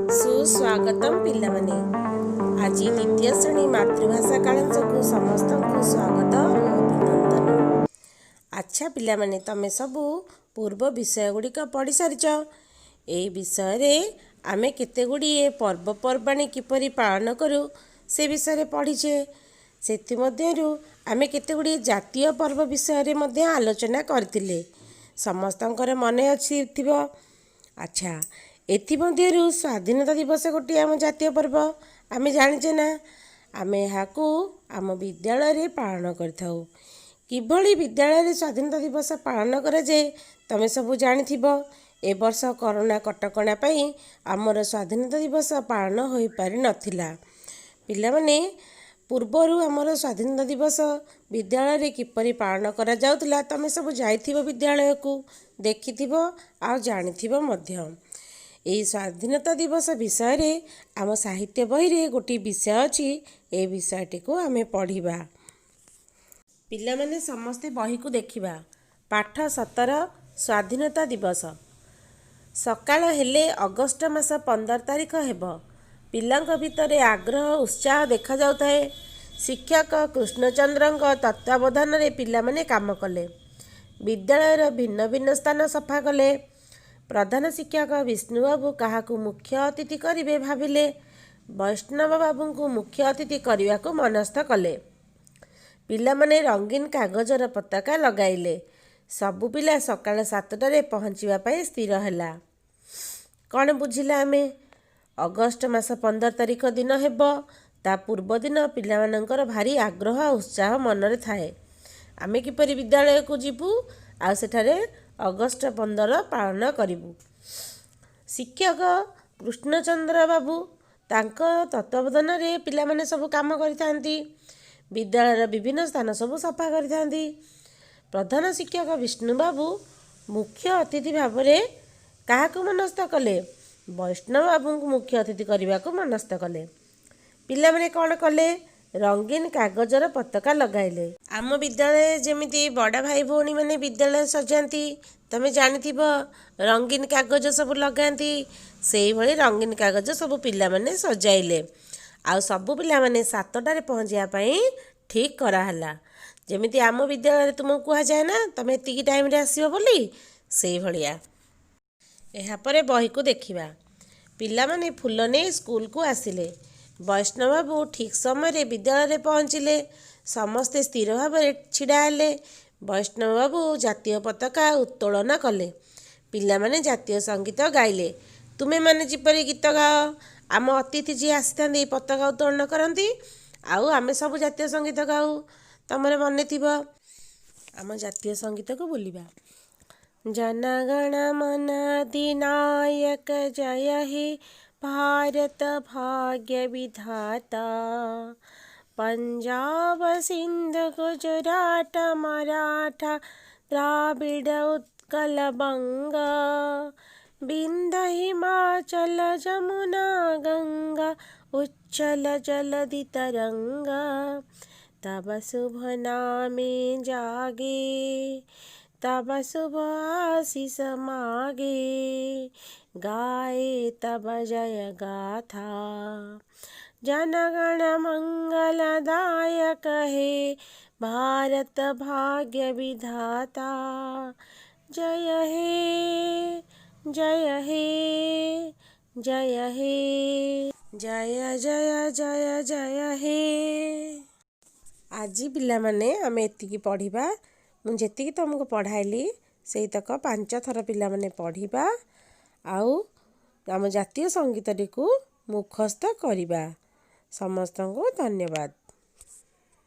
सुस्वागतम पिलामाने आज द्वितीय श्रेणी मातृभाषा कालांशକୁ ସମସ୍ତଙ୍କୁ ସ୍ୱାଗତ ଓ ଅଭିନନ୍ଦନ। ଆଚ୍ଛା ପିଲାମାନେ, ତମେ ସବୁ ପୂର୍ବ ବିଷୟ ଗୁଡ଼ିକ ପଢ଼ି ସାରିଛ। ଏହି ବିଷୟରେ ଆମେ କେତେଗୁଡ଼ିଏ ପର୍ବପର୍ବାଣି କିପରି ପାଳନ କରୁ ସେ ବିଷୟରେ ପଢ଼ିଛେ। ସେଥିମଧ୍ୟରୁ ଆମେ କେତେଗୁଡ଼ିଏ ଜାତୀୟ ପର୍ବ ବିଷୟରେ ମଧ୍ୟ ଆଲୋଚନା କରିଥିଲେ, ସମସ୍ତଙ୍କର ମନେ ଥିବ। ଆଚ୍ଛା, ଏଥିମଧ୍ୟରୁ ସ୍ୱାଧୀନତା ଦିବସ ଗୋଟିଏ ଆମ ଜାତୀୟ ପର୍ବ, ଆମେ ଜାଣିଛେ ନା। ଆମେ ଏହାକୁ ଆମ ବିଦ୍ୟାଳୟରେ ପାଳନ କରିଥାଉ। କିଭଳି ବିଦ୍ୟାଳୟରେ ସ୍ୱାଧୀନତା ଦିବସ ପାଳନ କରାଯାଏ ତମେ ସବୁ ଜାଣିଥିବ। ଏ ବର୍ଷ କରୋନା କଟକଣା ପାଇଁ ଆମର ସ୍ୱାଧୀନତା ଦିବସ ପାଳନ ହୋଇପାରିନଥିଲା। ପିଲାମାନେ, ପୂର୍ବରୁ ଆମର ସ୍ୱାଧୀନତା ଦିବସ ବିଦ୍ୟାଳୟରେ କିପରି ପାଳନ କରାଯାଉଥିଲା ତମେ ସବୁ ଯାଇଥିବ ବିଦ୍ୟାଳୟକୁ, ଦେଖିଥିବ ଆଉ ଜାଣିଥିବ ମଧ୍ୟ। ଏହି ସ୍ୱାଧୀନତା ଦିବସ ବିଷୟରେ ଆମ ସାହିତ୍ୟ ବହିରେ ଗୋଟିଏ ବିଷୟ ଅଛି, ଏ ବିଷୟଟିକୁ ଆମେ ପଢ଼ିବା। ପିଲାମାନେ ସମସ୍ତେ ବହିକୁ ଦେଖିବା। ପାଠ 17 ସ୍ୱାଧୀନତା ଦିବସ। ସକାଳ ହେଲେ ଅଗଷ୍ଟ ମାସ 15 ତାରିଖ ହେବ। ପିଲାଙ୍କ ଭିତରେ ଆଗ୍ରହ ଉତ୍ସାହ ଦେଖାଯାଉଥାଏ। ଶିକ୍ଷକ କୃଷ୍ଣଚନ୍ଦ୍ରଙ୍କ ତତ୍ତ୍ୱାବଧାନରେ ପିଲାମାନେ କାମ କଲେ। ବିଦ୍ୟାଳୟର ଭିନ୍ନ ଭିନ୍ନ ସ୍ଥାନ ସଫା କଲେ। ପ୍ରଧାନ ଶିକ୍ଷକ ବିଷ୍ଣୁବାବୁ କାହାକୁ ମୁଖ୍ୟ ଅତିଥି କରିବେ ଭାବିଲେ। ବୈଷ୍ଣବ ବାବୁଙ୍କୁ ମୁଖ୍ୟ ଅତିଥି କରିବାକୁ ମନସ୍ଥ କଲେ। ପିଲାମାନେ ରଙ୍ଗୀନ କାଗଜର ପତାକା ଲଗାଇଲେ। ସବୁ ପିଲା ସକାଳ 7ଟାରେ ପହଞ୍ଚିବା ପାଇଁ ସ୍ଥିର ହେଲା। କ'ଣ ବୁଝିଲା ଆମେ? ଅଗଷ୍ଟ ମାସ 15 ତାରିଖ ଦିନ ହେବ। ତା ପୂର୍ବ ଦିନ ପିଲାମାନଙ୍କର ଭାରି ଆଗ୍ରହ ଉତ୍ସାହ ମନରେ ଥାଏ। ଆମେ କିପରି ବିଦ୍ୟାଳୟକୁ ଯିବୁ ଆଉ ସେଠାରେ ଅଗଷ୍ଟ 15 ପାଳନ କରିବୁ। ଶିକ୍ଷକ କୃଷ୍ଣଚନ୍ଦ୍ର ବାବୁ ତାଙ୍କ ତତ୍ତ୍ୱାବଧାନରେ ପିଲାମାନେ ସବୁ କାମ କରିଥାନ୍ତି। ବିଦ୍ୟାଳୟର ବିଭିନ୍ନ ସ୍ଥାନ ସବୁ ସଫା କରିଥାନ୍ତି। ପ୍ରଧାନ ଶିକ୍ଷକ ବିଷ୍ଣୁବାବୁ ମୁଖ୍ୟ ଅତିଥି ଭାବରେ କାହାକୁ ମନସ୍ଥ କଲେ? ବୈଷ୍ଣବ ବାବୁଙ୍କୁ ମୁଖ୍ୟ ଅତିଥି କରିବାକୁ ମନସ୍ଥ କଲେ। ପିଲାମାନେ କ'ଣ କଲେ? ରଙ୍ଗୀନ କାଗଜର ପତାକା ଲଗାଇଲେ। ଆମ ବିଦ୍ୟାଳୟରେ ଯେମିତି ବଡ଼ ଭାଇ ଭଉଣୀମାନେ ବିଦ୍ୟାଳୟ ସଜାନ୍ତି, ତମେ ଜାଣିଥିବ, ରଙ୍ଗୀନ କାଗଜ ସବୁ ଲଗାନ୍ତି। ସେଇଭଳି ରଙ୍ଗୀନ କାଗଜ ସବୁ ପିଲାମାନେ ସଜାଇଲେ। ଆଉ ସବୁ ପିଲାମାନେ 7ଟାରେ ପହଞ୍ଚିବା ପାଇଁ ଠିକ୍ କରାହେଲା। ଯେମିତି ଆମ ବିଦ୍ୟାଳୟରେ ତୁମକୁ କୁହାଯାଏ ନା ତମେ ଏତିକି ଟାଇମ୍ରେ ଆସିବ ବୋଲି, ସେଇଭଳିଆ। ଏହାପରେ ବହିକୁ ଦେଖିବା। ପିଲାମାନେ ଫୁଲ ନେଇ ସ୍କୁଲକୁ ଆସିଲେ। ବୈଷ୍ଣବ ବାବୁ ଠିକ୍ ସମୟରେ ବିଦ୍ୟାଳୟରେ ପହଞ୍ଚିଲେ। ସମସ୍ତେ ସ୍ଥିର ଭାବରେ ଛିଡ଼ା ହେଲେ। ବୈଷ୍ଣବ ବାବୁ ଜାତୀୟ ପତାକା ଉତ୍ତୋଳନ କଲେ। ପିଲାମାନେ ଜାତୀୟ ସଙ୍ଗୀତ ଗାଇଲେ। ତୁମେମାନେ ଯେପରି ଗୀତ ଗାଅ, ଆମ ଅତିଥି ଯିଏ ଆସିଥାନ୍ତି ପତାକା ଉତ୍ତୋଳନ କରନ୍ତି, ଆଉ ଆମେ ସବୁ ଜାତୀୟ ସଙ୍ଗୀତ ଗାଉ। ତମର ମନେ ଥିବ। ଆମ ଜାତୀୟ ସଙ୍ଗୀତକୁ ବୋଲିବା। ଜନଗଣ ମନ ଅଧିନାୟକ ଜୟ ହେ ଭାରତ ଭାଗ୍ୟ ବିଧାତା। पंजाब सिंध गुजरात मराठा द्राविड़ उत्कल बंग। विंध्य हिमाचल जमुना गंगा उच्चल जलधि तरंग। तब शुभ नामे जागे तब शुभ आशीष मागे। गाए तब जय गाथा जनगण मंगलदायक हे भारत भाग्य विधाता। जय हे जय हे जय हे जय जय जय जय हे। ଆଜି ପିଲାମାନେ ଆମେ ଏତିକି ପଢ଼ିବା। ମୁଁ ଯେତିକି ତୁମକୁ ପଢ଼ାଇଲି ସେଇତକ 5 ଥର ପିଲାମାନେ ପଢ଼ିବା ଆଉ ଆମ ଜାତୀୟ ସଙ୍ଗୀତଟିକୁ ମୁଖସ୍ଥ କରିବା। ସମସ୍ତଙ୍କୁ ଧନ୍ୟବାଦ।